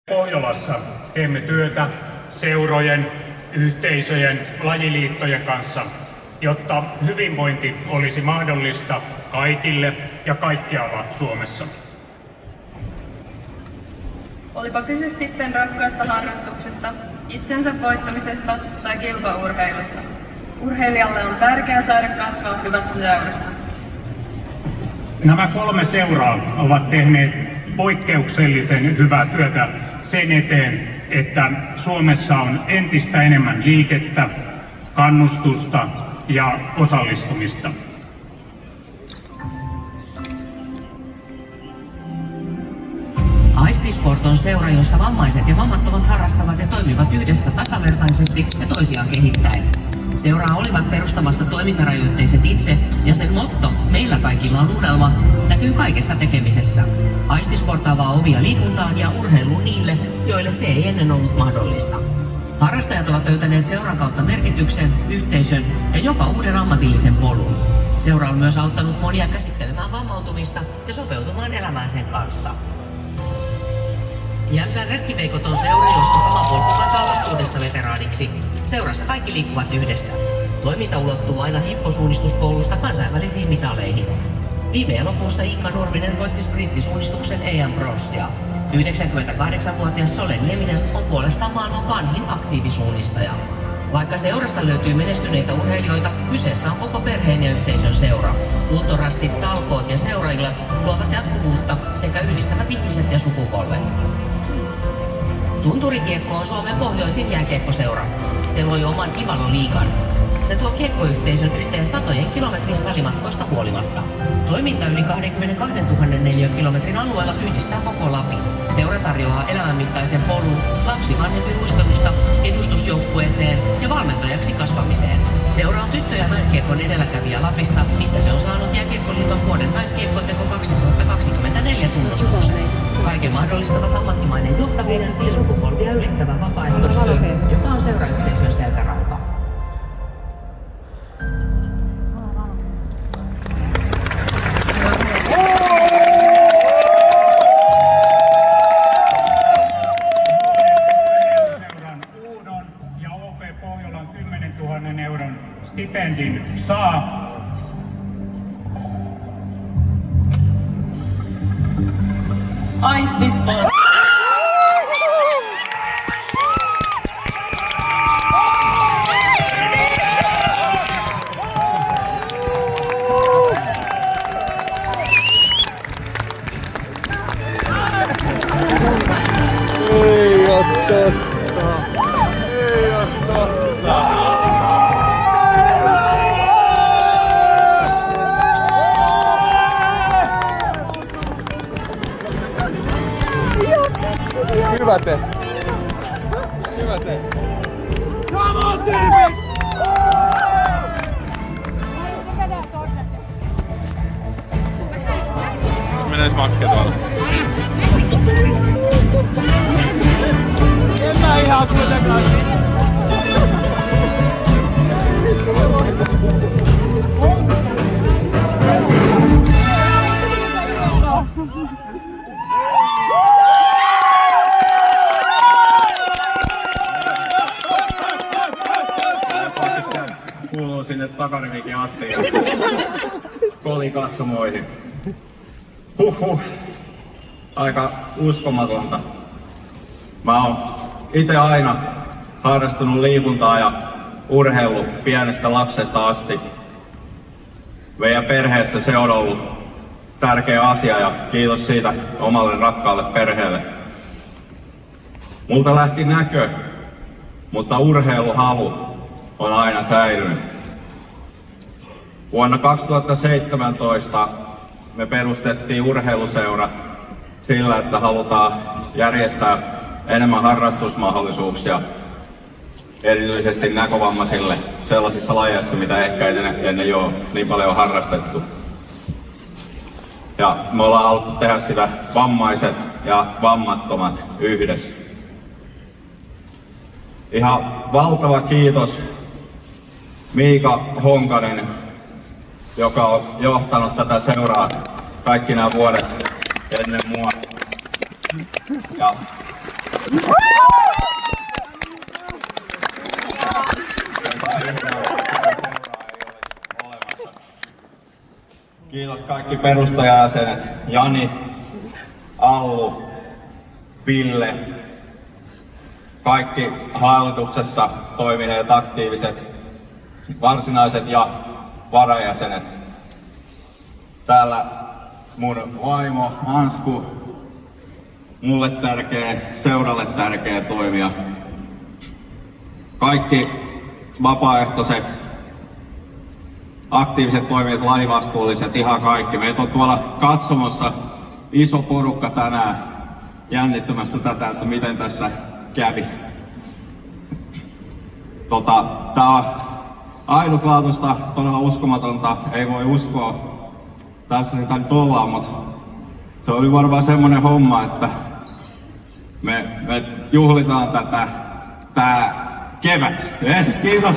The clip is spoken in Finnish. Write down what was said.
Pohjolassa teemme työtä seurojen, yhteisöjen, lajiliittojen kanssa, jotta hyvinvointi olisi mahdollista kaikille ja kaikkialla Suomessa. Olipa kyse sitten rakkaasta harrastuksesta, itsensä voittamisesta tai kilpaurheilusta. Urheilijalle on tärkeää saada kasvaa hyvässä seurassa. Nämä 3 seuraa ovat tehneet poikkeuksellisen hyvää työtä sen eteen, että Suomessa on entistä enemmän liikettä, kannustusta ja osallistumista. Aistisport on seura, jossa vammaiset ja vammattomat harrastavat ja toimivat yhdessä tasavertaisesti ja toisiaan kehittäen. Seuraa olivat perustamassa toimintarajoitteiset itse, ja sen motto "Meillä kaikilla on unelma" näkyy kaikessa tekemisessä. Aistisport avaa ovia liikuntaan ja urheiluun niille, joille se ei ennen ollut mahdollista. Harrastajat ovat löytäneet seuran kautta merkityksen, yhteisön ja jopa uuden ammatillisen polun. Seura on myös auttanut monia käsittelemään vammautumista ja sopeutumaan elämään sen kanssa. Jämsän retkiveikot on seura, jossa sama polku kantaa lapsuudesta veteraaniksi. Seurassa kaikki liikkuvat yhdessä. Toiminta ulottuu aina hipposuunnistuskoulusta kansainvälisiin mitaleihin. Viime elokuussa Inka Nurminen voitti sprinttisuunnistuksen EM Bronssia. 98-vuotias Sole Nieminen on puolestaan maailman vanhin aktiivisuunnistaja. Vaikka seurasta löytyy menestyneitä urheilijoita, kyseessä on koko perheen ja yhteisön seura. Kuntorastit, talkoot ja seurailla luovat jatkuvuutta sekä yhdistävät ihmiset ja sukupolvet. Tunturikiekko on Suomen pohjoisin jääkiekkoseura. Se loi oman Ivalo-liigan. Se tuo kiekkoyhteisön yhteen satojen kilometrien välimatkoista huolimatta. Toiminta yli 22 000 neliökilometrin alueella yhdistää koko Lapin. Seura tarjoaa elämänmittaisen polun lapsi-vanhempi luistelusta edustusjoukkueeseen ja valmentajaksi kasvamiseen. Seura on tyttö- ja naiskiekon edelläkävijä Lapissa, mistä se on saanut Jääkiekkoliiton vuoden naiskiekkoteko 2024 tunnustuksen. Kaiken mahdollistavat ammattimainen johtaminen ja sukupolvia ylittävä vapaaehtoistyö, joka on seurayhteisön selkäranka. Pohjolan 10 000 euron stipendin saa Aistisport. Hyvä te! Hyvä te! Come on, David! Menes makke tuolla. En mä ihan kuitenkaan. Kuuluu sinne takarivikin asti ja kolikatsomoihin. Huhhuh. Aika uskomatonta. Mä oon ite aina harrastunut liikuntaa ja urheilu pienestä lapsesta asti. Meidän perheessä se on ollut tärkeä asia ja kiitos siitä omalle rakkaalle perheelle. Multa lähti näkö, mutta urheiluhalu on aina säilynyt. Vuonna 2017 me perustettiin urheiluseura sillä, että halutaan järjestää enemmän harrastusmahdollisuuksia erityisesti näkövammaisille sellaisissa lajeissa, mitä ehkä ennen jo niin paljon harrastettu. Ja me ollaan haluttu tehdä sitä vammaiset ja vammattomat yhdessä. Ihan valtava kiitos Miika Honkanen, joka on johtanut tätä seuraa kaikki nämä vuodet ennen mua. Ja Kiitos kaikki perustajajäsenet, Jani, Allu, Ville, kaikki hallituksessa toimineet aktiiviset varsinaiset ja varajäsenet. Täällä mun vaimo Ansku, mulle tärkeä, seuralle tärkeä toimija. Kaikki vapaaehtoiset, aktiiviset toimijat, lajivastuulliset, ihan kaikki. Meitä on tuolla katsomossa iso porukka tänään jännittämässä tätä, että miten tässä kävi. Tää on ainutlaatuista, todella uskomatonta, ei voi uskoa. Tässä sitä nyt ollaan, mutta se oli varmaan semmonen homma, että me juhlitaan tää kevät. Yes, kiitos!